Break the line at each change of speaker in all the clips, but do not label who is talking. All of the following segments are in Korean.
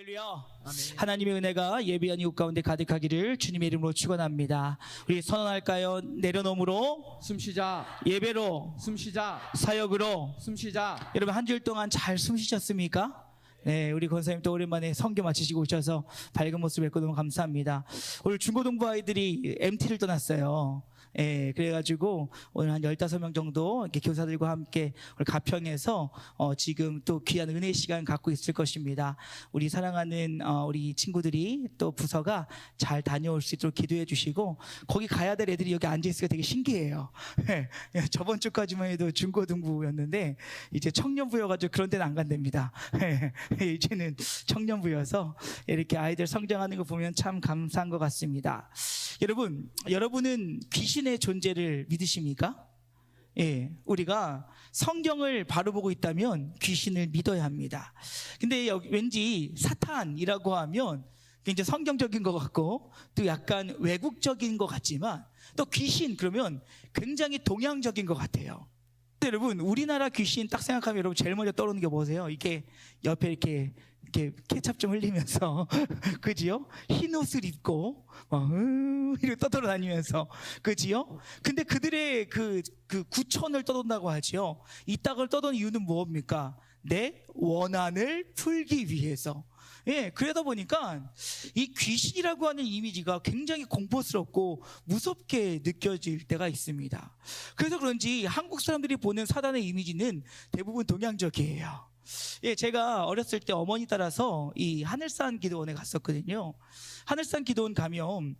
할렐루야.
아멘.
하나님의 은혜가 예비한 이웃 가운데 가득하기를 주님의 이름으로 축원합니다. 우리 선언할까요? 내려놓음으로,
숨쉬자.
예배로,
숨쉬자.
사역으로.
숨쉬자.
여러분 한 주일 동안 잘 숨쉬셨습니까? 네, 우리 권사님 또 오랜만에 선교 마치시고 오셔서 밝은 모습 뵙고 너무 감사합니다. 오늘 중고등부 아이들이 MT를 떠났어요. 예, 그래가지고 오늘 한 15명 정도 이렇게 교사들과 함께 오늘 가평에서 지금 또 귀한 은혜 시간 갖고 있을 것입니다. 우리 사랑하는 우리 친구들이 또 부서가 잘 다녀올 수 있도록 기도해 주시고, 거기 가야 될 애들이 여기 앉아 있으니까 되게 신기해요. 예, 저번 주까지만 해도 중고등부였는데 이제 청년부여가지고 그런 데는 안 간답니다. 예, 이제는 청년부여서 이렇게 아이들 성장하는 거 보면 참 감사한 것 같습니다. 여러분은 귀신의 존재를 믿으십니까? 예, 우리가 성경을 바로 보고 있다면 귀신을 믿어야 합니다. 근데 왠지 사탄이라고 하면 이제 성경적인 것 같고 또 약간 외국적인 것 같지만, 또 귀신 그러면 굉장히 동양적인 것 같아요. 근데 여러분, 우리나라 귀신 딱 생각하면 여러분 제일 먼저 떠오르는 게 뭐세요? 이게 옆에 이렇게 케찹 좀 흘리면서 그지요? 흰 옷을 입고 이렇게 떠돌아다니면서, 그지요? 근데 그들의 그 구천을 떠돈다고 하지요. 이 땅을 떠도는 이유는 무엇입니까? 내 원한을 풀기 위해서. 예, 그러다 보니까 이 귀신이라고 하는 이미지가 굉장히 공포스럽고 무섭게 느껴질 때가 있습니다. 그래서 그런지 한국 사람들이 보는 사단의 이미지는 대부분 동양적이에요. 예, 제가 어렸을 때 어머니 따라서 이 하늘산 기도원에 갔었거든요. 하늘산 기도원 가면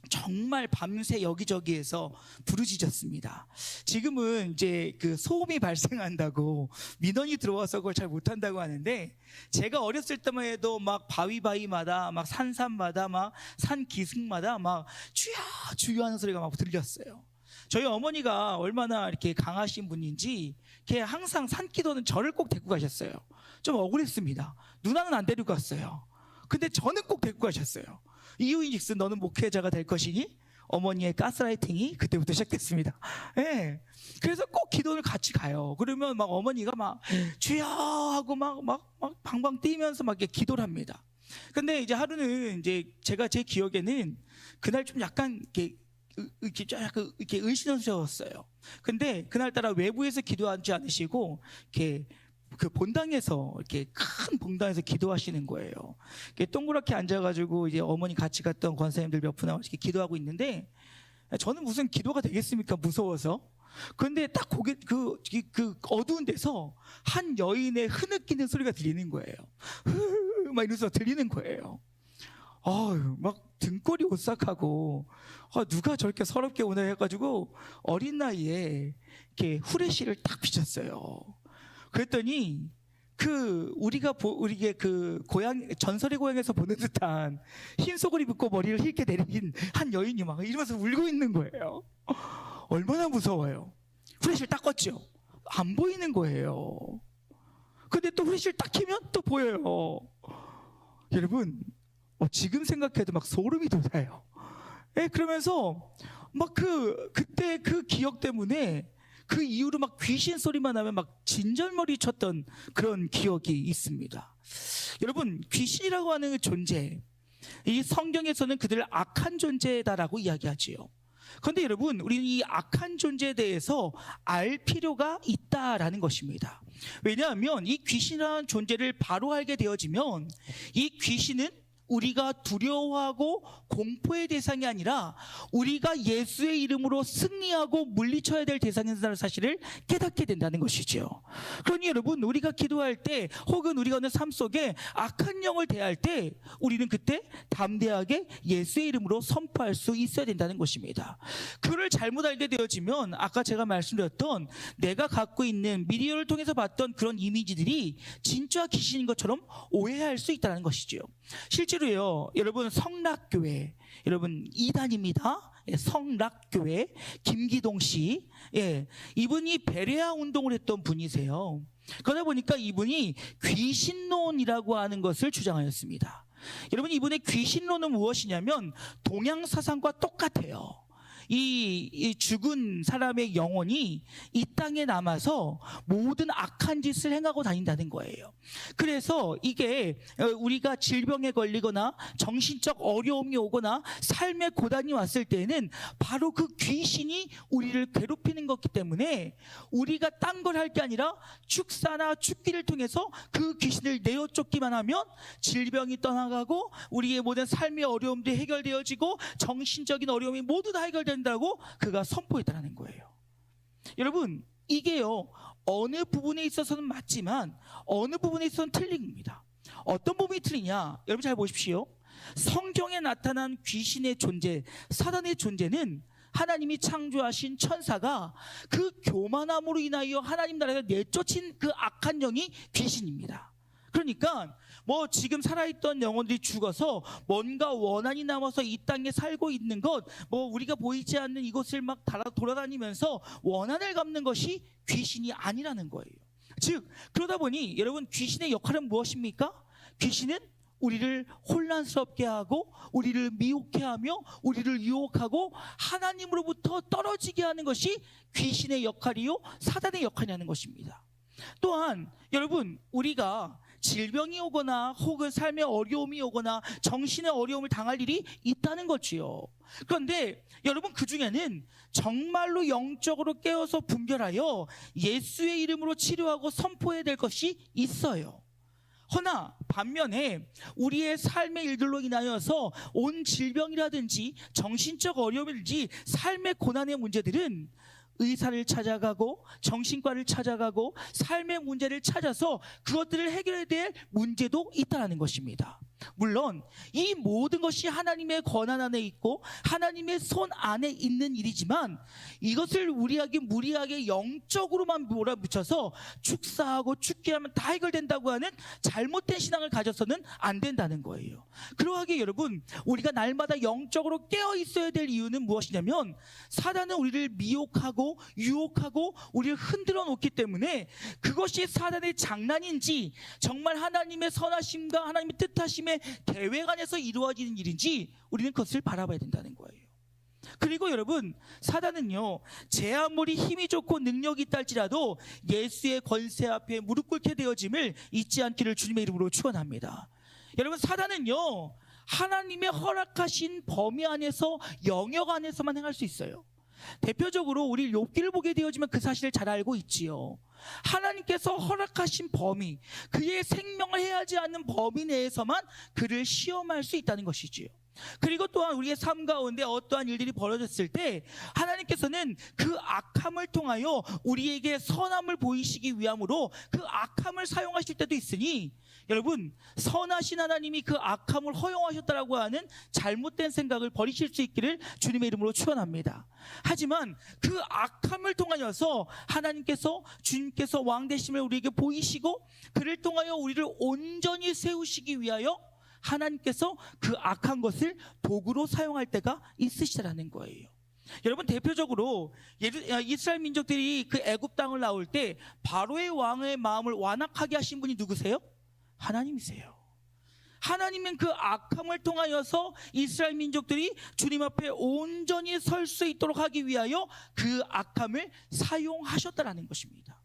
정말 밤새 여기저기에서 부르짖었습니다. 지금은 이제 그 소음이 발생한다고 민원이 들어와서 그걸 잘 못한다고 하는데, 제가 어렸을 때만 해도 막 바위바위마다, 막 산산마다, 막 산 기슭마다 막 주여 주여 하는 소리가 막 들렸어요. 저희 어머니가 얼마나 이렇게 강하신 분인지 걔 항상 산기도는 저를 꼭 데리고 가셨어요. 좀 억울했습니다. 누나는 안 데리고 갔어요. 근데 저는 꼭 데리고 가셨어요. 이유인즉슨 너는 목회자가 될 것이니. 어머니의 가스라이팅이 그때부터 시작됐습니다. 예. 그래서 꼭 기도를 같이 가요. 그러면 막 어머니가 막 주여 하고 막 방방 뛰면서 막 이렇게 기도를 합니다. 근데 이제 하루는 이제 제가 제 기억에는 그날 좀 약간 이렇게 의심스러웠어요. 근데 그날따라 외부에서 기도하지 않으시고 이렇게 그 본당에서, 이렇게 큰 본당에서 기도하시는 거예요. 이렇게 동그랗게 앉아가지고 이제 어머니 같이 갔던 권사님들 몇 분하고 이렇게 기도하고 있는데, 저는 무슨 기도가 되겠습니까? 무서워서. 그런데 딱 그 어두운 데서 한 여인의 흐느끼는 소리가 들리는 거예요. 막 이러면서 들리는 거예요. 막 등골이 오싹하고, 누가 저렇게 서럽게 오나 해가지고 어린 나이에 이렇게 후레쉬를 딱 비쳤어요. 그랬더니 우리가 전설의 고향에서 보는 듯한 흰 속을 입고 머리를 힐게 내린 한 여인이 막 이러면서 울고 있는 거예요. 얼마나 무서워요. 후레쉬를 딱 껐죠. 안 보이는 거예요. 근데 또 후레쉬를 딱 켜면 또 보여요. 여러분, 지금 생각해도 막 소름이 돋아요. 예, 그러면서 막 그때 그 기억 때문에 그 이후로 막 귀신 소리만 하면 막 진절머리 쳤던 그런 기억이 있습니다. 여러분, 귀신이라고 하는 존재, 이 성경에서는 그들을 악한 존재다라고 이야기하지요. 그런데 여러분, 우리는 이 악한 존재에 대해서 알 필요가 있다라는 것입니다. 왜냐하면 이 귀신이라는 존재를 바로 알게 되어지면 이 귀신은 우리가 두려워하고 공포의 대상이 아니라 우리가 예수의 이름으로 승리하고 물리쳐야 될 대상이라는 사실을 깨닫게 된다는 것이죠. 그러니 여러분, 우리가 기도할 때 혹은 우리가 오늘 삶 속에 악한 영을 대할 때 우리는 그때 담대하게 예수의 이름으로 선포할 수 있어야 된다는 것입니다. 그를 잘못 알게 되어지면 아까 제가 말씀드렸던 내가 갖고 있는 미디어를 통해서 봤던 그런 이미지들이 진짜 귀신인 것처럼 오해할 수 있다는 것이죠. 실제로요, 여러분, 성락교회, 여러분 이단입니다. 예, 성락교회 김기동 씨, 예, 이분이 베레아 운동을 했던 분이세요. 그러다 보니까 이분이 귀신론이라고 하는 것을 주장하였습니다. 여러분, 이분의 귀신론은 무엇이냐면 동양 사상과 똑같아요. 이 죽은 사람의 영혼이 이 땅에 남아서 모든 악한 짓을 행하고 다닌다는 거예요. 그래서 이게 우리가 질병에 걸리거나 정신적 어려움이 오거나 삶의 고단이 왔을 때는 바로 그 귀신이 우리를 괴롭히는 것이기 때문에 우리가 딴 걸 할 게 아니라 축사나 축기를 통해서 그 귀신을 내어 쫓기만 하면 질병이 떠나가고 우리의 모든 삶의 어려움들이 해결되어지고 정신적인 어려움이 모두 다 해결된다고 그가 선포했다는 거예요. 여러분, 이게요, 어느 부분에 있어서는 맞지만 어느 부분에 있어서는 틀린 겁니다. 어떤 부분이 틀리냐? 여러분 잘 보십시오. 성경에 나타난 귀신의 존재, 사단의 존재는 하나님이 창조하신 천사가 그 교만함으로 인하여 하나님 나라에서 내쫓은 그 악한 영이 귀신입니다. 그러니까 뭐 지금 살아있던 영혼들이 죽어서 뭔가 원한이 남아서 이 땅에 살고 있는 것, 뭐 우리가 보이지 않는 이곳을 막 돌아다니면서 원한을 갚는 것이 귀신이 아니라는 거예요. 즉 그러다 보니 여러분, 귀신의 역할은 무엇입니까? 귀신은 우리를 혼란스럽게 하고 우리를 미혹해 하며 우리를 유혹하고 하나님으로부터 떨어지게 하는 것이 귀신의 역할이요 사단의 역할이라는 것입니다. 또한 여러분, 우리가 질병이 오거나 혹은 삶의 어려움이 오거나 정신의 어려움을 당할 일이 있다는 거지요. 그런데 여러분, 그 중에는 정말로 영적으로 깨어서 분별하여 예수의 이름으로 치료하고 선포해야 될 것이 있어요. 허나 반면에 우리의 삶의 일들로 인하여서 온 질병이라든지 정신적 어려움이든지 삶의 고난의 문제들은 의사를 찾아가고 정신과를 찾아가고 삶의 문제를 찾아서 그것들을 해결해야 될 문제도 있다는 것입니다. 물론 이 모든 것이 하나님의 권한 안에 있고 하나님의 손 안에 있는 일이지만 이것을 우리에게 무리하게 영적으로만 몰아붙여서 축사하고 축기하면 다 해결된다고 하는 잘못된 신앙을 가져서는 안 된다는 거예요. 그러하게 여러분, 우리가 날마다 영적으로 깨어 있어야 될 이유는 무엇이냐면 사단은 우리를 미혹하고 유혹하고 우리를 흔들어 놓기 때문에 그것이 사단의 장난인지 정말 하나님의 선하심과 하나님의 뜻하심의 계획 안에서 이루어지는 일인지 우리는 그것을 바라봐야 된다는 거예요. 그리고 여러분, 사단은요, 제 아무리 힘이 좋고 능력이 있다 할지라도 예수의 권세 앞에 무릎 꿇게 되어짐을 잊지 않기를 주님의 이름으로 축원합니다. 여러분, 사단은요, 하나님의 허락하신 범위 안에서, 영역 안에서만 행할 수 있어요. 대표적으로 우리 욥기를 보게 되어지면 그 사실을 잘 알고 있지요. 하나님께서 허락하신 범위, 그의 생명을 해하지 않는 범위 내에서만 그를 시험할 수 있다는 것이지요. 그리고 또한 우리의 삶 가운데 어떠한 일들이 벌어졌을 때 하나님께서는 그 악함을 통하여 우리에게 선함을 보이시기 위함으로 그 악함을 사용하실 때도 있으니, 여러분, 선하신 하나님이 그 악함을 허용하셨다라고 하는 잘못된 생각을 버리실 수 있기를 주님의 이름으로 축원합니다. 하지만 그 악함을 통하여서 하나님께서, 주님께서 왕 되심을 우리에게 보이시고 그를 통하여 우리를 온전히 세우시기 위하여 하나님께서 그 악한 것을 도구로 사용할 때가 있으시다라는 거예요. 여러분, 대표적으로 이스라엘 민족들이 그 애굽 땅을 나올 때 바로의 왕의 마음을 완악하게 하신 분이 누구세요? 하나님이세요. 하나님은 그 악함을 통하여서 이스라엘 민족들이 주님 앞에 온전히 설 수 있도록 하기 위하여 그 악함을 사용하셨다라는 것입니다.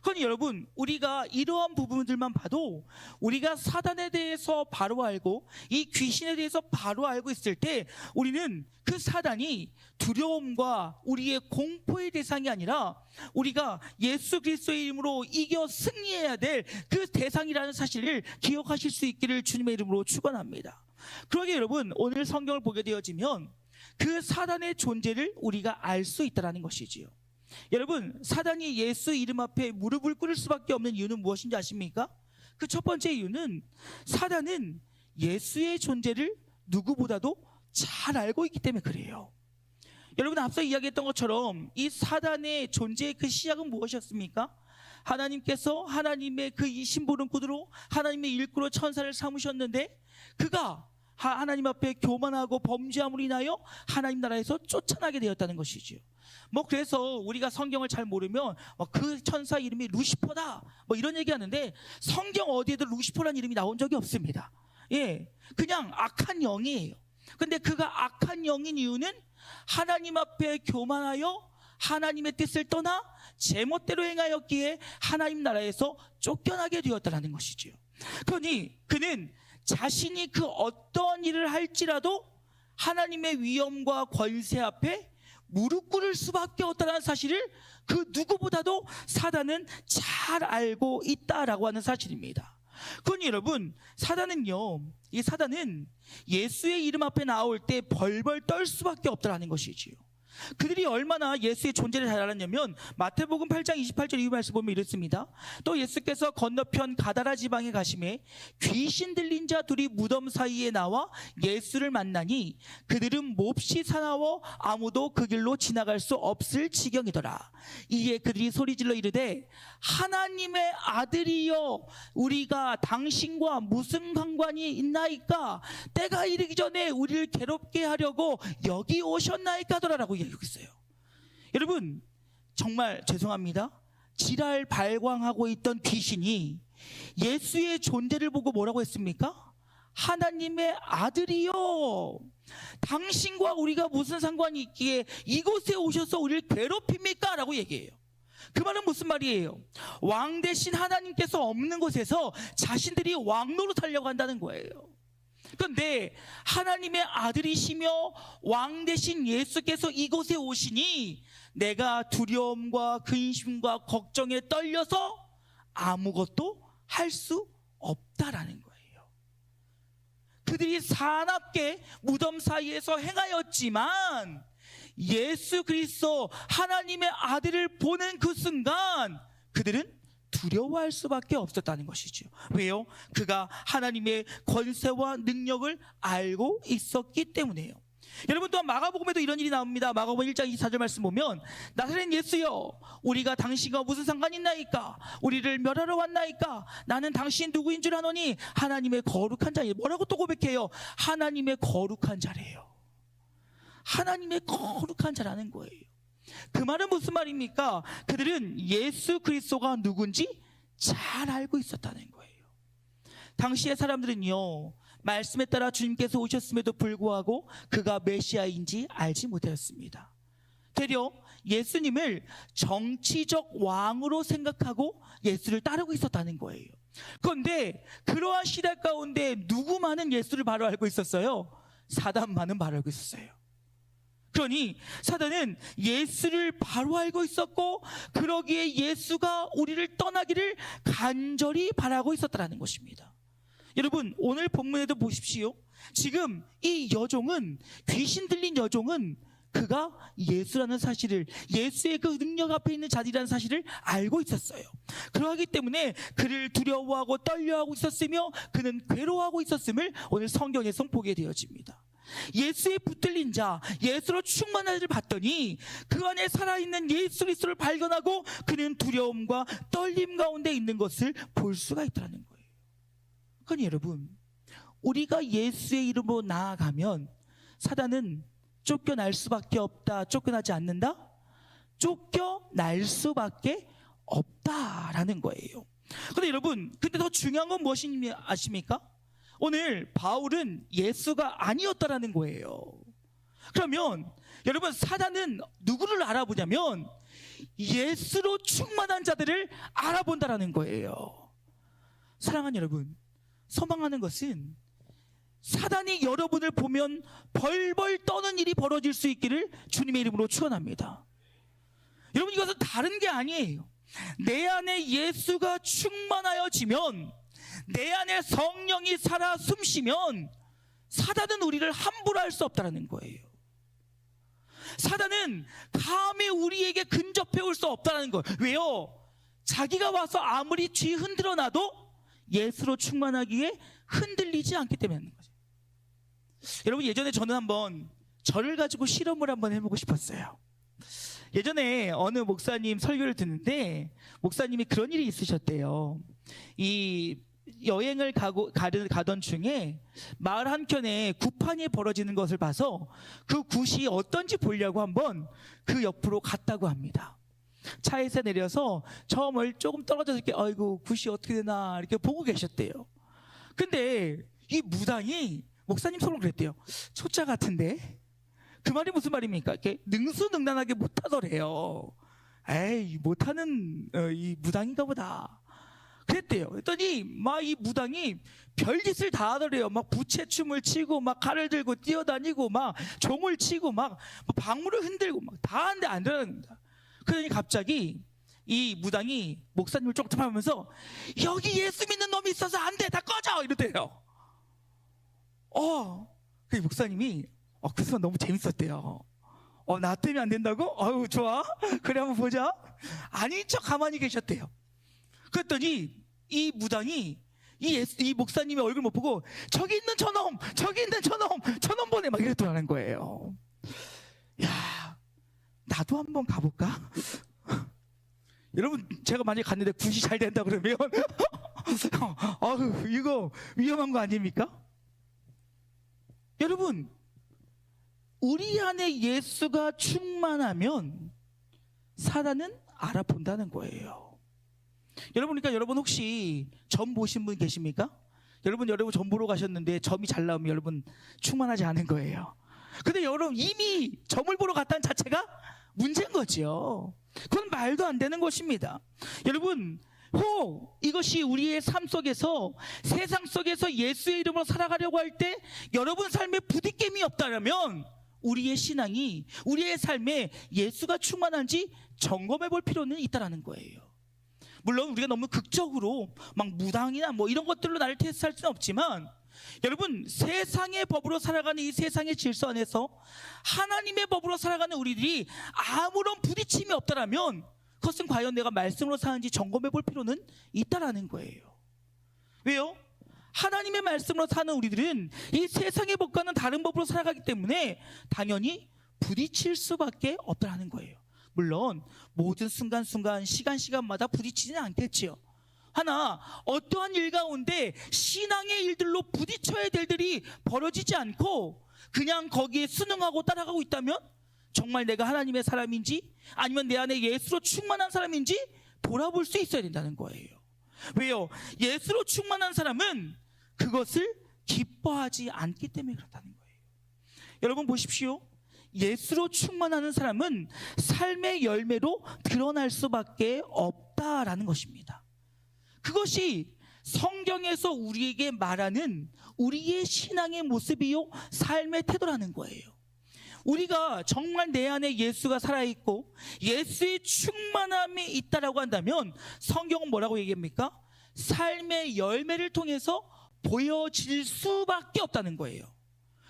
그러니 여러분, 우리가 이러한 부분들만 봐도 우리가 사단에 대해서 바로 알고 이 귀신에 대해서 바로 알고 있을 때 우리는 그 사단이 두려움과 우리의 공포의 대상이 아니라 우리가 예수 그리스도의 이름으로 이겨 승리해야 될 그 대상이라는 사실을 기억하실 수 있기를 주님의 이름으로 축원합니다. 그러게 여러분, 오늘 성경을 보게 되어지면 그 사단의 존재를 우리가 알 수 있다는 것이지요. 여러분, 사단이 예수 이름 앞에 무릎을 꿇을 수밖에 없는 이유는 무엇인지 아십니까? 그 첫 번째 이유는 사단은 예수의 존재를 누구보다도 잘 알고 있기 때문에 그래요. 여러분, 앞서 이야기했던 것처럼 이 사단의 존재의 그 시작은 무엇이었습니까? 하나님께서 하나님의 그 신부름꾼으로 하나님의 일꾼으로 천사를 삼으셨는데 그가 하나님 앞에 교만하고 범죄함으로 인하여 하나님 나라에서 쫓아나게 되었다는 것이지요. 그래서 우리가 성경을 잘 모르면 그 천사 이름이 루시퍼다 이런 얘기하는데 성경 어디에도 루시퍼라는 이름이 나온 적이 없습니다. 그냥 악한 영이에요. 근데 그가 악한 영인 이유는 하나님 앞에 교만하여 하나님의 뜻을 떠나 제멋대로 행하였기에 하나님 나라에서 쫓겨나게 되었다는 것이지요. 그러니 그는 자신이 그 어떤 일을 할지라도 하나님의 위엄과 권세 앞에 무릎 꿇을 수밖에 없다는 사실을 그 누구보다도 사단은 잘 알고 있다라고 하는 사실입니다. 그러니 여러분, 이 사단은 예수의 이름 앞에 나올 때 벌벌 떨 수밖에 없다는 것이지요. 그들이 얼마나 예수의 존재를 잘 알았냐면 마태복음 8장 28절 이 말씀 보면 이렇습니다. 또 예수께서 건너편 가다라 지방에 가심에 귀신 들린 자 둘이 무덤 사이에 나와 예수를 만나니 그들은 몹시 사나워 아무도 그 길로 지나갈 수 없을 지경이더라. 이에 그들이 소리질러 이르되 하나님의 아들이여 우리가 당신과 무슨 상관이 있나이까? 때가 이르기 전에 우리를 괴롭게 하려고 여기 오셨나이까 하더라라고 얘기하고 있어요. 여러분, 정말 죄송합니다. 지랄 발광하고 있던 귀신이 예수의 존재를 보고 뭐라고 했습니까? 하나님의 아들이요, 당신과 우리가 무슨 상관이 있기에 이곳에 오셔서 우리를 괴롭힙니까? 라고 얘기해요. 그 말은 무슨 말이에요? 왕 대신 하나님께서 없는 곳에서 자신들이 왕노로 살려고 한다는 거예요. 그런데 하나님의 아들이시며 왕 대신 예수께서 이곳에 오시니 내가 두려움과 근심과 걱정에 떨려서 아무것도 할 수 없다라는 거예요. 그들이 사납게 무덤 사이에서 행하였지만 예수 그리스도 하나님의 아들을 보는 그 순간 그들은 두려워할 수밖에 없었다는 것이죠. 왜요? 그가 하나님의 권세와 능력을 알고 있었기 때문에요. 여러분, 또한 마가복음에도 이런 일이 나옵니다. 마가복음 1장 24절 말씀 보면 나사렛 예수여 우리가 당신과 무슨 상관이 있나이까? 우리를 멸하러 왔나이까? 나는 당신 누구인 줄 아노니 하나님의 거룩한 자예요. 뭐라고 또 고백해요? 하나님의 거룩한 자래요. 하나님의 거룩한 자라는 거예요. 그 말은 무슨 말입니까? 그들은 예수 그리스도가 누군지 잘 알고 있었다는 거예요. 당시의 사람들은요, 말씀에 따라 주님께서 오셨음에도 불구하고 그가 메시아인지 알지 못하였습니다. 되려 예수님을 정치적 왕으로 생각하고 예수를 따르고 있었다는 거예요. 그런데 그러한 시대 가운데 누구만은 예수를 바로 알고 있었어요? 사단만은 바로 알고 있었어요. 그러니 사단은 예수를 바로 알고 있었고 그러기에 예수가 우리를 떠나기를 간절히 바라고 있었다는 것입니다. 여러분, 오늘 본문에도 보십시오. 지금 이 여종은, 귀신 들린 여종은 그가 예수라는 사실을, 예수의 그 능력 앞에 있는 자리라는 사실을 알고 있었어요. 그러하기 때문에 그를 두려워하고 떨려하고 있었으며 그는 괴로워하고 있었음을 오늘 성경에서 보게 되어집니다. 예수의 붙들린 자, 예수로 충만한 자를 봤더니 그 안에 살아있는 예수 그리스도를 발견하고 그는 두려움과 떨림 가운데 있는 것을 볼 수가 있다는 거예요. 그러니 여러분, 우리가 예수의 이름으로 나아가면 사단은 쫓겨날 수밖에 없다, 쫓겨나지 않는다? 쫓겨날 수밖에 없다라는 거예요. 그런데 여러분, 근데 더 중요한 건 무엇인지 아십니까? 오늘 바울은 예수가 아니었다라는 거예요. 그러면 여러분, 사단은 누구를 알아보냐면 예수로 충만한 자들을 알아본다라는 거예요. 사랑하는 여러분, 소망하는 것은 사단이 여러분을 보면 벌벌 떠는 일이 벌어질 수 있기를 주님의 이름으로 축원합니다. 여러분, 이것은 다른 게 아니에요. 내 안에 예수가 충만하여지면, 내 안에 성령이 살아 숨쉬면 사단은 우리를 함부로 할 수 없다는 거예요. 사단은 감히 우리에게 근접해 올 수 없다는 거예요. 왜요? 자기가 와서 아무리 뒤 흔들어 놔도 예수로 충만하기에 흔들리지 않기 때문에 거죠. 여러분, 예전에 저는 한번 저를 가지고 실험을 한번 해보고 싶었어요. 예전에 어느 목사님 설교를 듣는데 목사님이 그런 일이 있으셨대요. 이 여행을 가던 중에 마을 한켠에 굿판이 벌어지는 것을 봐서 그 굿이 어떤지 보려고 한번 그 옆으로 갔다고 합니다. 차에서 내려서 저 멀리 조금 떨어져서 이렇게 아이고 굿이 어떻게 되나 이렇게 보고 계셨대요. 근데 이 무당이 목사님 속으로 그랬대요. 초짜 같은데? 그 말이 무슨 말입니까? 이렇게 능수능란하게 못하더래요. 에이, 못하는 이 무당인가 보다 그랬대요. 그랬더니 막 이 무당이 별짓을 다 하더래요. 막 부채춤을 치고 막 칼을 들고 뛰어다니고 막 종을 치고 막 방울을 흔들고 막 다 하는데 안 되는 겁니다. 그러더니 갑자기 이 무당이 목사님을 쪽점하면서 여기 예수 믿는 놈이 있어서 안 돼, 다 꺼져 이러대요. 그 목사님이 그 순간 너무 재밌었대요. 나 때문에 안 된다고? 아유, 좋아. 그래, 한번 보자. 아닌 척 가만히 계셨대요. 그랬더니 이 무당이 이 목사님의 얼굴 못 보고 저기 있는 저놈, 저기 있는 저놈 보내 막 이랬더라는 거예요. 야, 나도 한번 가볼까? 여러분, 제가 만약에 갔는데 굿이 잘 된다 그러면 이거 위험한 거 아닙니까? 여러분, 우리 안에 예수가 충만하면 사단은 알아본다는 거예요. 그러니까 여러분 혹시 점 보신 분 계십니까? 여러분 점 보러 가셨는데 점이 잘 나오면 여러분 충만하지 않은 거예요. 근데 여러분 이미 점을 보러 갔다는 자체가 문제인 거죠. 그건 말도 안 되는 것입니다. 여러분, 이것이 우리의 삶 속에서, 세상 속에서 예수의 이름으로 살아가려고 할 때 여러분 삶에 부딪힘이 없다면 우리의 신앙이, 우리의 삶에 예수가 충만한지 점검해 볼 필요는 있다라는 거예요. 물론 우리가 너무 극적으로 막 무당이나 뭐 이런 것들로 나를 테스트할 수는 없지만, 여러분, 세상의 법으로 살아가는 이 세상의 질서 안에서 하나님의 법으로 살아가는 우리들이 아무런 부딪힘이 없다라면 그것은 과연 내가 말씀으로 사는지 점검해 볼 필요는 있다라는 거예요. 왜요? 하나님의 말씀으로 사는 우리들은 이 세상의 법과는 다른 법으로 살아가기 때문에 당연히 부딪힐 수밖에 없다라는 거예요. 물론 모든 순간순간 시간마다 부딪히지는 않겠지요. 하나, 어떠한 일 가운데 신앙의 일들로 부딪혀야 될 일들이 벌어지지 않고 그냥 거기에 순응하고 따라가고 있다면 정말 내가 하나님의 사람인지 아니면 내 안에 예수로 충만한 사람인지 돌아볼 수 있어야 된다는 거예요. 왜요? 예수로 충만한 사람은 그것을 기뻐하지 않기 때문에 그렇다는 거예요. 여러분 보십시오. 예수로 충만하는 사람은 삶의 열매로 드러날 수밖에 없다라는 것입니다. 그것이 성경에서 우리에게 말하는 우리의 신앙의 모습이요, 삶의 태도라는 거예요. 우리가 정말 내 안에 예수가 살아있고 예수의 충만함이 있다라고 한다면 성경은 뭐라고 얘기합니까? 삶의 열매를 통해서 보여질 수밖에 없다는 거예요.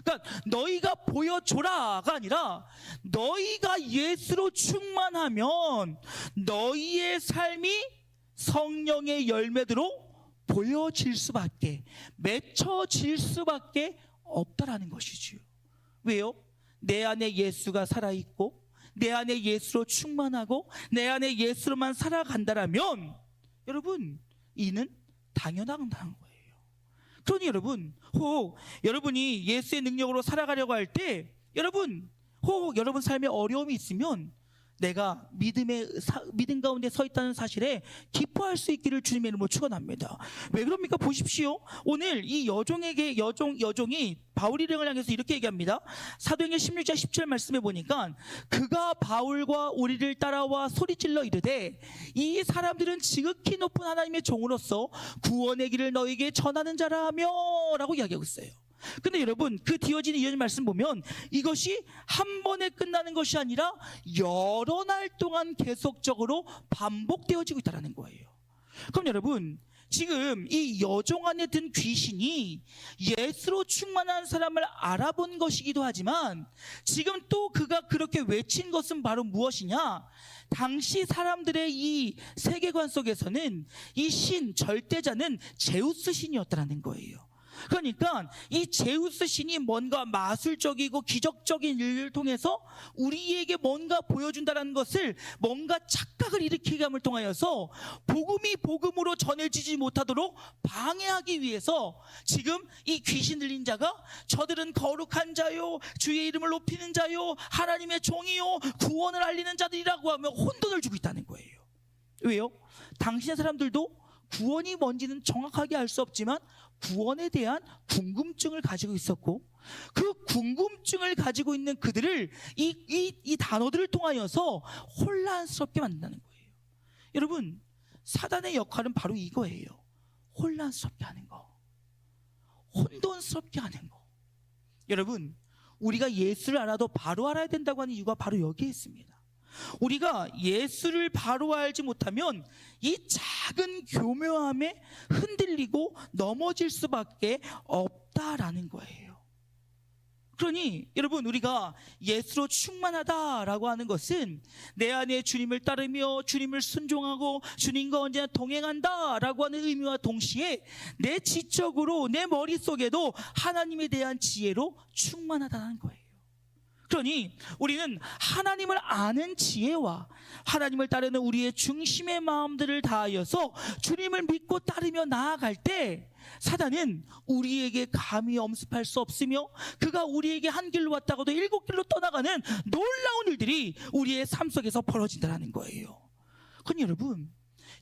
그러니까 너희가 보여줘라가 아니라 너희가 예수로 충만하면 너희의 삶이 성령의 열매대로 보여질 수밖에, 맺혀질 수밖에 없다라는 것이지요. 왜요? 내 안에 예수가 살아있고 내 안에 예수로 충만하고 내 안에 예수로만 살아간다라면 여러분, 이는 당연한 거예요. 그러니 여러분, 혹 여러분이 예수의 능력으로 살아가려고 할 때 여러분, 혹 여러분 삶에 어려움이 있으면 내가 믿음 가운데 서 있다는 사실에 기뻐할 수 있기를 주님의 이름으로 축원합니다. 왜 그럽니까? 보십시오. 오늘 이 여종이 바울 일행을 향해서 이렇게 얘기합니다. 사도행전 16장 17 말씀에 보니까 그가 바울과 우리를 따라와 소리질러 이르되 이 사람들은 지극히 높은 하나님의 종으로서 구원의 길을 너에게 전하는 자라며 라고 이야기하고 있어요. 근데 여러분, 그 이어지는 말씀 보면 이것이 한 번에 끝나는 것이 아니라 여러 날 동안 계속적으로 반복되어지고 있다는 거예요. 그럼 여러분, 지금 이 여종 안에 든 귀신이 예수로 충만한 사람을 알아본 것이기도 하지만 지금 또 그가 그렇게 외친 것은 바로 무엇이냐? 당시 사람들의 이 세계관 속에서는 이 신, 절대자는 제우스 신이었다는 거예요. 그러니까 이 제우스 신이 뭔가 마술적이고 기적적인 일을 통해서 우리에게 뭔가 보여준다는 것을, 뭔가 착각을 일으키게 함을 통하여서 복음이 복음으로 전해지지 못하도록 방해하기 위해서 지금 이 귀신 들린 자가 저들은 거룩한 자요, 주의 이름을 높이는 자요, 하나님의 종이요, 구원을 알리는 자들이라고 하며 혼돈을 주고 있다는 거예요. 왜요? 당신의 사람들도 구원이 뭔지는 정확하게 알 수 없지만 구원에 대한 궁금증을 가지고 있었고, 그 궁금증을 가지고 있는 그들을 이 단어들을 통하여서 혼란스럽게 만든다는 거예요. 여러분, 사단의 역할은 바로 이거예요. 혼란스럽게 하는 거, 혼돈스럽게 하는 거. 여러분, 우리가 예수를 알아도 바로 알아야 된다고 하는 이유가 바로 여기에 있습니다. 우리가 예수를 바로 알지 못하면 이 작은 교묘함에 흔들리고 넘어질 수밖에 없다라는 거예요. 그러니 여러분, 우리가 예수로 충만하다라고 하는 것은 내 안에 주님을 따르며 주님을 순종하고 주님과 언제나 동행한다라고 하는 의미와 동시에 내 지적으로, 내 머릿속에도 하나님에 대한 지혜로 충만하다는 거예요. 그러니 우리는 하나님을 아는 지혜와 하나님을 따르는 우리의 중심의 마음들을 다하여서 주님을 믿고 따르며 나아갈 때 사단은 우리에게 감히 엄습할 수 없으며 그가 우리에게 한 길로 왔다가도 7길로 떠나가는 놀라운 일들이 우리의 삶 속에서 벌어진다는 거예요. 그러니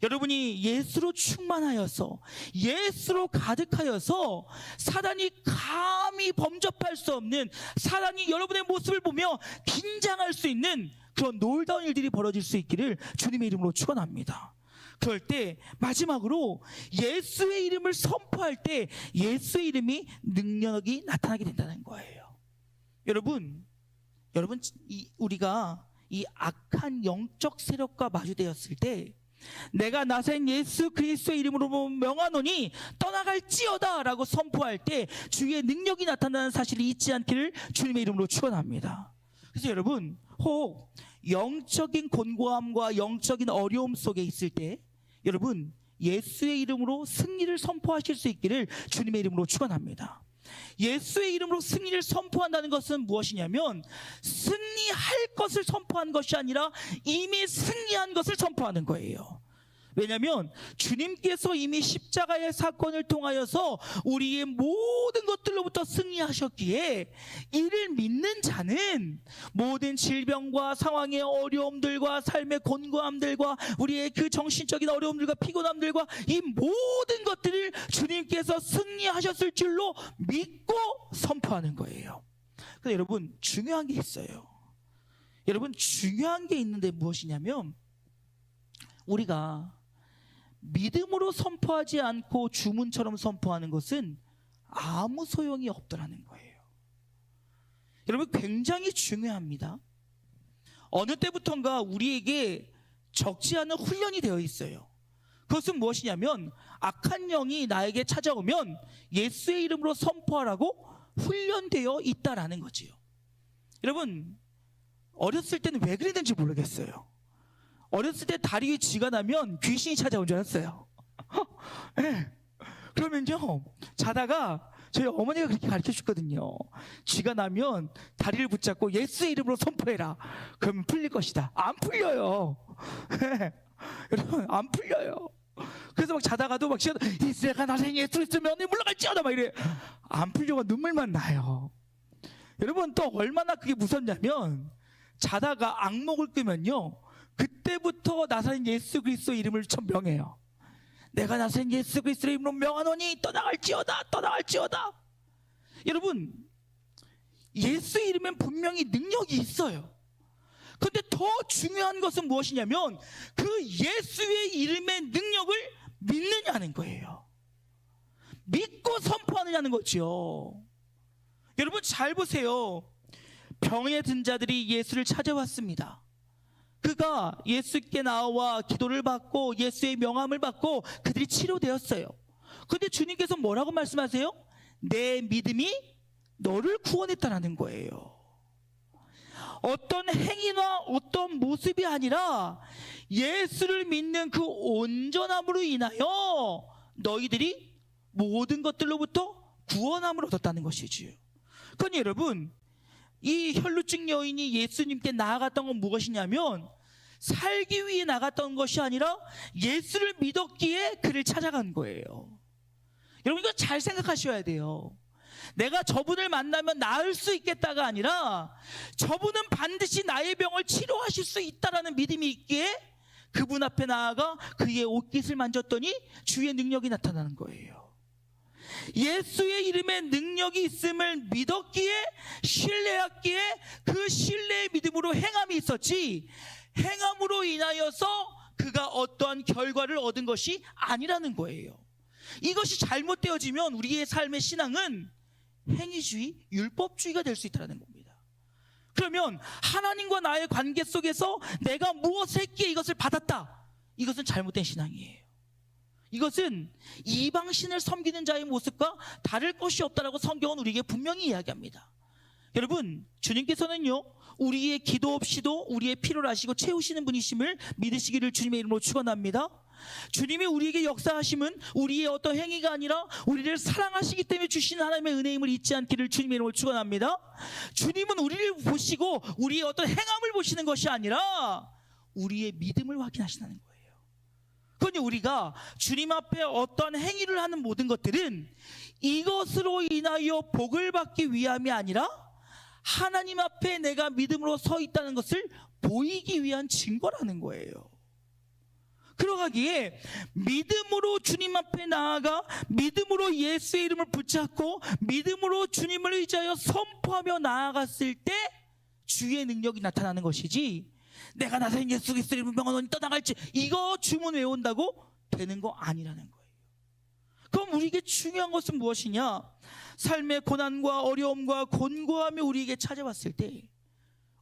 여러분이 예수로 충만하여서 예수로 가득하여서 사단이 감히 범접할 수 없는, 사단이 여러분의 모습을 보며 긴장할 수 있는 그런 놀라운 일들이 벌어질 수 있기를 주님의 이름으로 축원합니다. 그럴 때 마지막으로 예수의 이름을 선포할 때 예수의 이름이 능력이 나타나게 된다는 거예요. 여러분, 우리가 이 악한 영적 세력과 마주되었을 때 내가 나사렛 예수 그리스도의 이름으로 명하노니 떠나갈지어다 라고 선포할 때 주의 능력이 나타나는 사실을 잊지 않기를 주님의 이름으로 축원합니다. 그래서 여러분, 혹 영적인 곤고함과 영적인 어려움 속에 있을 때 여러분, 예수의 이름으로 승리를 선포하실 수 있기를 주님의 이름으로 축원합니다. 예수의 이름으로 승리를 선포한다는 것은 무엇이냐면 승리할 것을 선포한 것이 아니라 이미 승리한 것을 선포하는 거예요. 왜냐하면 주님께서 이미 십자가의 사건을 통하여서 우리의 모든 것들로부터 승리하셨기에 이를 믿는 자는 모든 질병과 상황의 어려움들과 삶의 곤고함들과 우리의 그 정신적인 어려움들과 피곤함들과 이 모든 것들을 주님께서 승리하셨을 줄로 믿고 선포하는 거예요. 그런데 여러분, 중요한 게 있어요. 여러분, 중요한 게 있는데 무엇이냐면 우리가 믿음으로 선포하지 않고 주문처럼 선포하는 것은 아무 소용이 없더라는 거예요. 여러분, 굉장히 중요합니다. 어느 때부턴가 우리에게 적지 않은 훈련이 되어 있어요. 그것은 무엇이냐면 악한 영이 나에게 찾아오면 예수의 이름으로 선포하라고 훈련되어 있다라는 거지요. 여러분, 어렸을 때는 왜 그랬는지 모르겠어요. 어렸을 때 다리 위에 쥐가 나면 귀신이 찾아온 줄 알았어요. 네. 그러면요, 자다가 저희 어머니가 그렇게 가르쳐 주거든요. 쥐가 나면 다리를 붙잡고 예수의 이름으로 선포해라. 그러면 풀릴 것이다. 안 풀려요. 네. 여러분, 안 풀려요. 그래서 막 자다가도 막 이스라엘가 나사렛 예수 그리스도 명에 물러갈지어다 막 이래. 안 풀려가 눈물만 나요. 여러분, 또 얼마나 그게 무섭냐면 자다가 악몽을 꾸면요, 그때부터 나사렛 예수 그리스도 이름을 명해요. 내가 나사렛 예수 그리스도의 이름으로 명하노니 떠나갈지어다, 떠나갈지어다. 여러분, 예수 이름엔 분명히 능력이 있어요. 그런데 더 중요한 것은 무엇이냐면 그 예수의 이름의 능력을 믿느냐는 거예요. 믿고 선포하느냐는 거죠. 여러분, 잘 보세요. 병에 든 자들이 예수를 찾아왔습니다. 그가 예수께 나와 기도를 받고 예수의 명함을 받고 그들이 치료되었어요. 그런데 주님께서 뭐라고 말씀하세요? 내 믿음이 너를 구원했다라는 거예요. 어떤 행위나 어떤 모습이 아니라 예수를 믿는 그 온전함으로 인하여 너희들이 모든 것들로부터 구원함을 얻었다는 것이지요. 그러니 여러분, 이 혈루증 여인이 예수님께 나아갔던 건 무엇이냐면 살기 위해 나갔던 것이 아니라 예수를 믿었기에 그를 찾아간 거예요. 여러분, 이거 잘 생각하셔야 돼요. 내가 저분을 만나면 나을 수 있겠다가 아니라 저분은 반드시 나의 병을 치료하실 수 있다라는 믿음이 있기에 그분 앞에 나아가 그의 옷깃을 만졌더니 주의 능력이 나타나는 거예요. 예수의 이름에 능력이 있음을 믿었기에, 신뢰했기에 그 신뢰의 믿음으로 행함이 있었지, 행함으로 인하여서 그가 어떠한 결과를 얻은 것이 아니라는 거예요. 이것이 잘못되어지면 우리의 삶의 신앙은 행위주의, 율법주의가 될 수 있다는 겁니다. 그러면 하나님과 나의 관계 속에서 내가 무엇을 했기에 이것을 받았다, 이것은 잘못된 신앙이에요. 이것은 이방신을 섬기는 자의 모습과 다를 것이 없다라고 성경은 우리에게 분명히 이야기합니다. 여러분, 주님께서는요, 우리의 기도 없이도 우리의 필요를 아시고 채우시는 분이심을 믿으시기를 주님의 이름으로 축원합니다. 주님이 우리에게 역사하심은 우리의 어떤 행위가 아니라 우리를 사랑하시기 때문에 주시는 하나님의 은혜임을 잊지 않기를 주님의 이름으로 축원합니다. 주님은 우리를 보시고 우리의 어떤 행함을 보시는 것이 아니라 우리의 믿음을 확인하시는 거예요. 그러니 우리가 주님 앞에 어떤 행위를 하는 모든 것들은 이것으로 인하여 복을 받기 위함이 아니라 하나님 앞에 내가 믿음으로 서 있다는 것을 보이기 위한 증거라는 거예요. 그러하기에 믿음으로 주님 앞에 나아가 믿음으로 예수의 이름을 붙잡고 믿음으로 주님을 의지하여 선포하며 나아갔을 때 주의 능력이 나타나는 것이지, 내가 나서인 예수 그리스도의 이름으로 명하노니 떠나갈지, 이거 주문 외운다고 되는 거 아니라는 거예요. 그럼 우리에게 중요한 것은 무엇이냐? 삶의 고난과 어려움과 곤고함이 우리에게 찾아왔을 때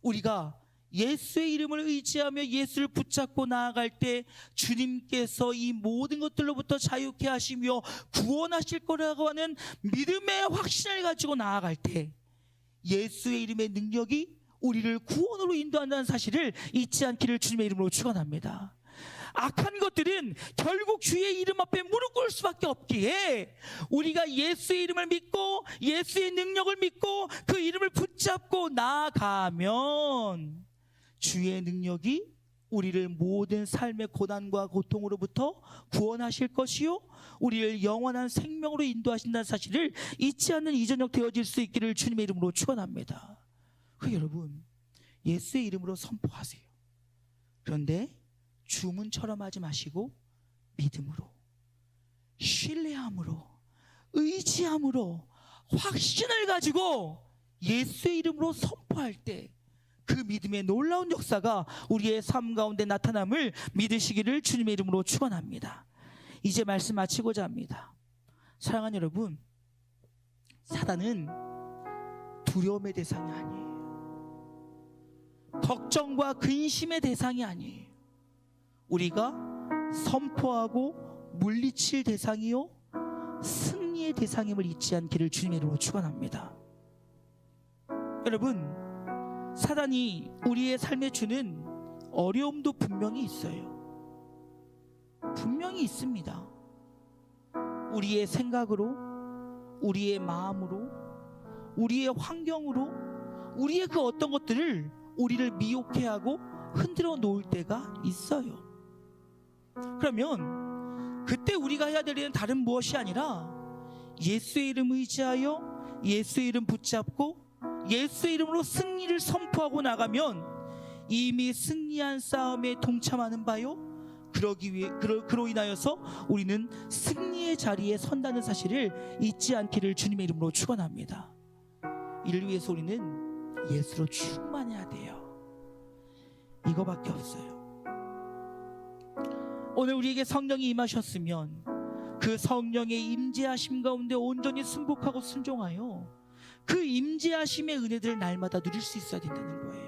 우리가 예수의 이름을 의지하며 예수를 붙잡고 나아갈 때 주님께서 이 모든 것들로부터 자유케 하시며 구원하실 거라고 하는 믿음의 확신을 가지고 나아갈 때 예수의 이름의 능력이 우리를 구원으로 인도한다는 사실을 잊지 않기를 주님의 이름으로 축원합니다. 악한 것들은 결국 주의 이름 앞에 무릎 꿇을 수밖에 없기에 우리가 예수의 이름을 믿고 예수의 능력을 믿고 그 이름을 붙잡고 나아가면 주의 능력이 우리를 모든 삶의 고난과 고통으로부터 구원하실 것이요, 우리를 영원한 생명으로 인도하신다는 사실을 잊지 않는 이전역 되어질 수 있기를 주님의 이름으로 축원합니다. 여러분, 예수의 이름으로 선포하세요. 그런데 주문처럼 하지 마시고 믿음으로, 신뢰함으로, 의지함으로, 확신을 가지고 예수의 이름으로 선포할 때 그 믿음의 놀라운 역사가 우리의 삶 가운데 나타남을 믿으시기를 주님의 이름으로 축원합니다. 이제 말씀 마치고자 합니다. 사랑하는 여러분, 사단은 두려움의 대상이 아니에요. 걱정과 근심의 대상이 아니에요. 우리가 선포하고 물리칠 대상이요, 승리의 대상임을 잊지 않기를 주님의 이름으로 축원합니다. 여러분, 사단이 우리의 삶에 주는 어려움도 분명히 있어요. 분명히 있습니다. 우리의 생각으로, 우리의 마음으로, 우리의 환경으로, 우리의 그 어떤 것들을 우리를 미혹해 하고 흔들어 놓을 때가 있어요. 그러면 그때 우리가 해야 될 일은 다른 무엇이 아니라 예수의 이름 의지하여 예수의 이름 붙잡고 예수의 이름으로 승리를 선포하고 나가면 이미 승리한 싸움에 동참하는 바요, 그로 인하여서 우리는 승리의 자리에 선다는 사실을 잊지 않기를 주님의 이름으로 축원합니다. 이를 위해서 우리는 예수로 충만해야 돼요. 이거밖에 없어요. 오늘 우리에게 성령이 임하셨으면 그 성령의 임재하심 가운데 온전히 순복하고 순종하여 그 임재하심의 은혜들을 날마다 누릴 수 있어야 된다는 거예요.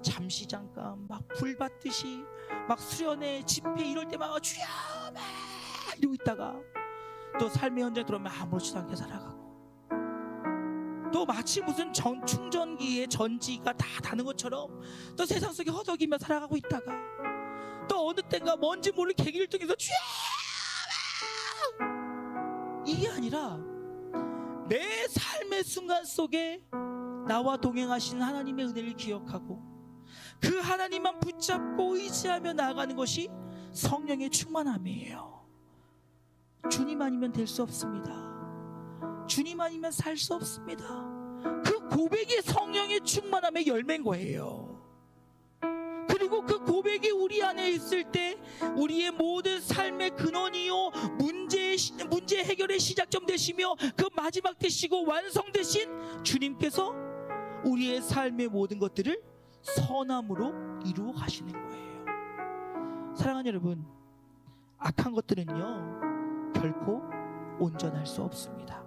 잠시 잠깐 막 불받듯이 막 수련회 집회 이럴 때 막 주여 막 이러고 있다가 또 삶의 현장에 들어오면 아무렇지도 않게 살아가고, 또 마치 무슨 충전기에 전지가 다 다는 것처럼 또 세상 속에 허덕이며 살아가고 있다가 또 어느 때인가 뭔지 모를 계기를 통해서 주여 막, 이게 아니라 내 삶의 순간 속에 나와 동행하시는 하나님의 은혜를 기억하고 그 하나님만 붙잡고 의지하며 나아가는 것이 성령의 충만함이에요. 주님 아니면 될 수 없습니다. 주님 아니면 살 수 없습니다. 그 고백이 성령의 충만함의 열매인 거예요. 그리고 그리고 그 고백이 우리 안에 있을 때 우리의 모든 삶의 근원이요 문제 해결의 시작점 되시며 그 마지막 되시고 완성 되신 주님께서 우리의 삶의 모든 것들을 선함으로 이루어 가시는 거예요. 사랑하는 여러분, 악한 것들은요 결코 온전할 수 없습니다.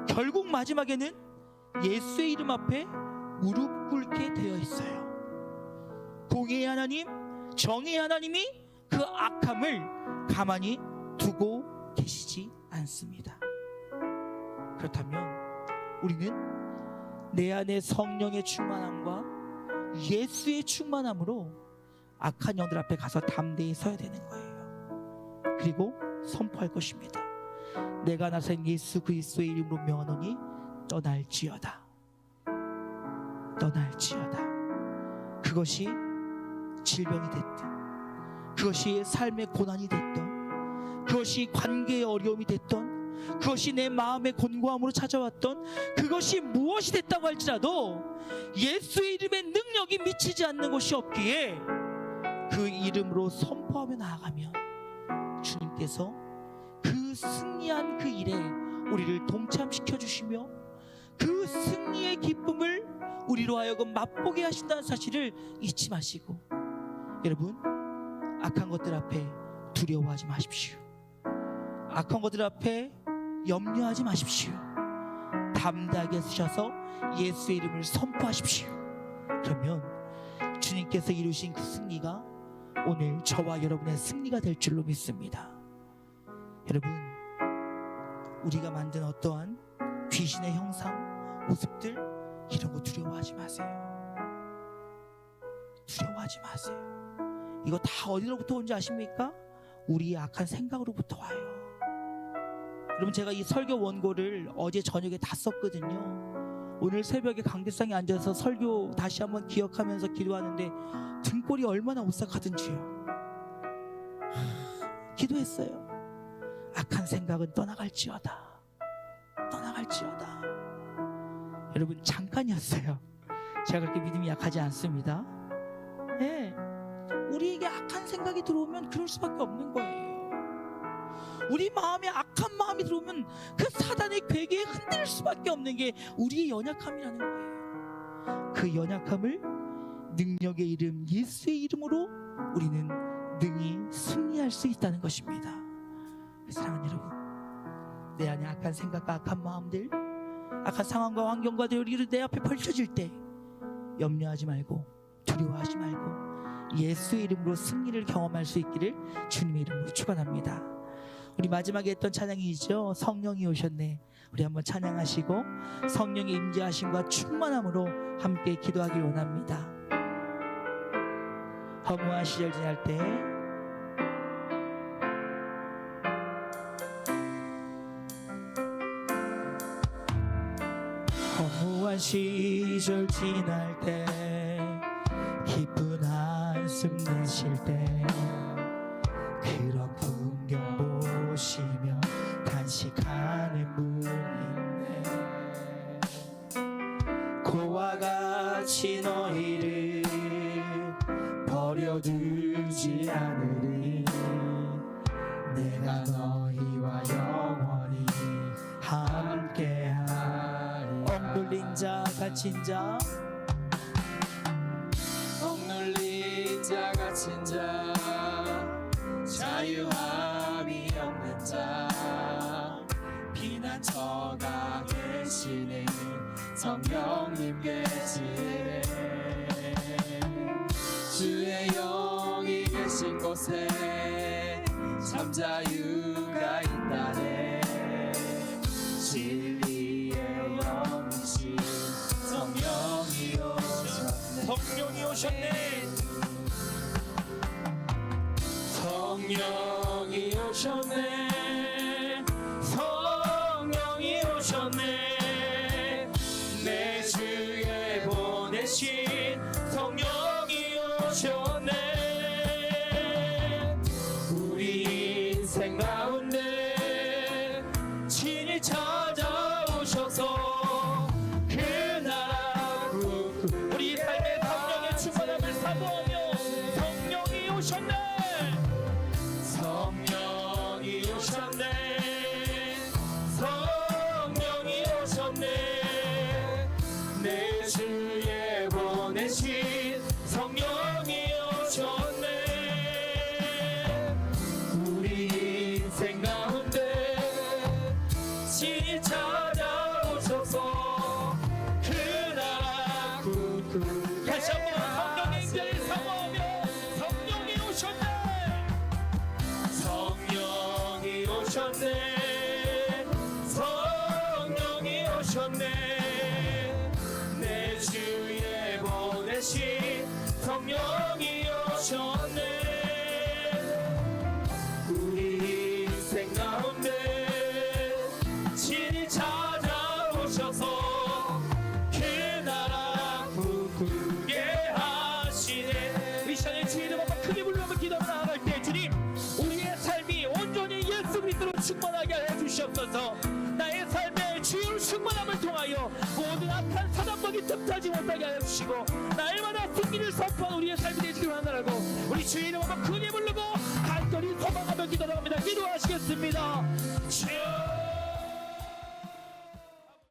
결국 마지막에는 예수의 이름 앞에 무릎 꿇게 되어 있어요. 공의의 하나님, 정의의 하나님이 그 악함을 가만히 두고 계시지 않습니다. 그렇다면 우리는 내 안에 성령의 충만함과 예수의 충만함으로 악한 영들 앞에 가서 담대히 서야 되는 거예요. 그리고 선포할 것입니다. 내가 나선 예수 그리스도의 이름으로 명하노니 떠날지어다. 떠날지어다. 그것이 질병이 됐든, 그것이 삶의 고난이 됐던, 그것이 관계의 어려움이 됐던, 그것이 내 마음의 곤고함으로 찾아왔던, 그것이 무엇이 됐다고 할지라도 예수의 이름의 능력이 미치지 않는 것이 없기에 그 이름으로 선포하며 나아가면 주님께서 그 승리한 그 일에 우리를 동참시켜 주시며 그 승리의 기쁨을 우리로 하여금 맛보게 하신다는 사실을 잊지 마시고, 여러분, 악한 것들 앞에 두려워하지 마십시오. 악한 것들 앞에 염려하지 마십시오. 담대하게 서셔서 예수의 이름을 선포하십시오. 그러면 주님께서 이루신 그 승리가 오늘 저와 여러분의 승리가 될 줄로 믿습니다. 여러분, 우리가 만든 어떠한 귀신의 형상, 모습들, 이런 거 두려워하지 마세요. 두려워하지 마세요. 이거 다 어디로부터 온지 아십니까? 우리의 악한 생각으로부터 와요. 여러분, 제가 이 설교 원고를 어제 저녁에 다 썼거든요. 오늘 새벽에 강대상에 앉아서 설교 다시 한번 기억하면서 기도하는데 등골이 얼마나 오싹하든지요. 기도했어요. 악한 생각은 떠나갈지어다. 떠나갈지어다. 여러분, 잠깐이었어요. 제가 그렇게 믿음이 약하지 않습니다. 네. 우리에게 악한 생각이 들어오면 그럴 수밖에 없는 거예요. 우리 마음에 악한 마음이 들어오면 그 사단의 괴계에 흔들릴 수밖에 없는 게 우리의 연약함이라는 거예요. 그 연약함을 능력의 이름 예수의 이름으로 우리는 능히 승리할 수 있다는 것입니다. 사랑하는 여러분, 내 안에 악한 생각과 악한 마음들, 악한 상황과 환경과 우리를 내 앞에 펼쳐질 때 염려하지 말고 두려워하지 말고 예수의 이름으로 승리를 경험할 수 있기를 주님의 이름으로 축원합니다. 우리 마지막에 했던 찬양이죠. 성령이 오셨네. 우리 한번 찬양하시고 성령의 임재하심과 충만함으로 함께 기도하길 원합니다. 허무한 시절 지날 때 허무한 시절 지날 때 기쁜 한숨 내쉴 때 그런 풍경 보시며 단식하는 분 있네. 고와 같이 너희를 버려두지 않으리. 내가 너희와 영원히 함께하리. 억눌린 자 갇힌 자
억눌린 자 갇힌 자 자유함이 없는 자 피난처가 계시는 성령님 계시네. 주의 영이 계신 곳에 참 자유가 있다네. 진리의 영이신 성령이 오셨네.
성령이 오셨네.
성령이 오셨네. 성령이 오셨네. 내 주에 보내신 성령이 오셨네. 우리 인생 가운데 친히 찾아오셔서 그 나라 우리 삶의 성령의 충만함을 사모하며 오셔서 그 나라 굳게
다시 한번 성령의 임재를 사모하며 성령이 오셨네.
성령이 오셨네 성령이 오셨네 내 주에 보내신 성령이 오셨네 우리 인생 가운데 친히 찾아오셔서 그 나라 굳게 하시네
이 시간에 주의 이름 한번 크게 불러서 기도하며 나아갈 때 주님 우리의 삶이 온전히 예수 그리스도로 충만하게 하여 주시옵소서. 나의 삶에 주의 충만함을 통하여 모든 악한 사단법이 틈타지 못하게 하여 주시고 날마다 승리를 선포한 우리의 삶이 되시길 원하노라고 우리 주의 이름 한번 크게 부르고 간절히 소망하며 기도합니다. 기도하시겠습니다.
주여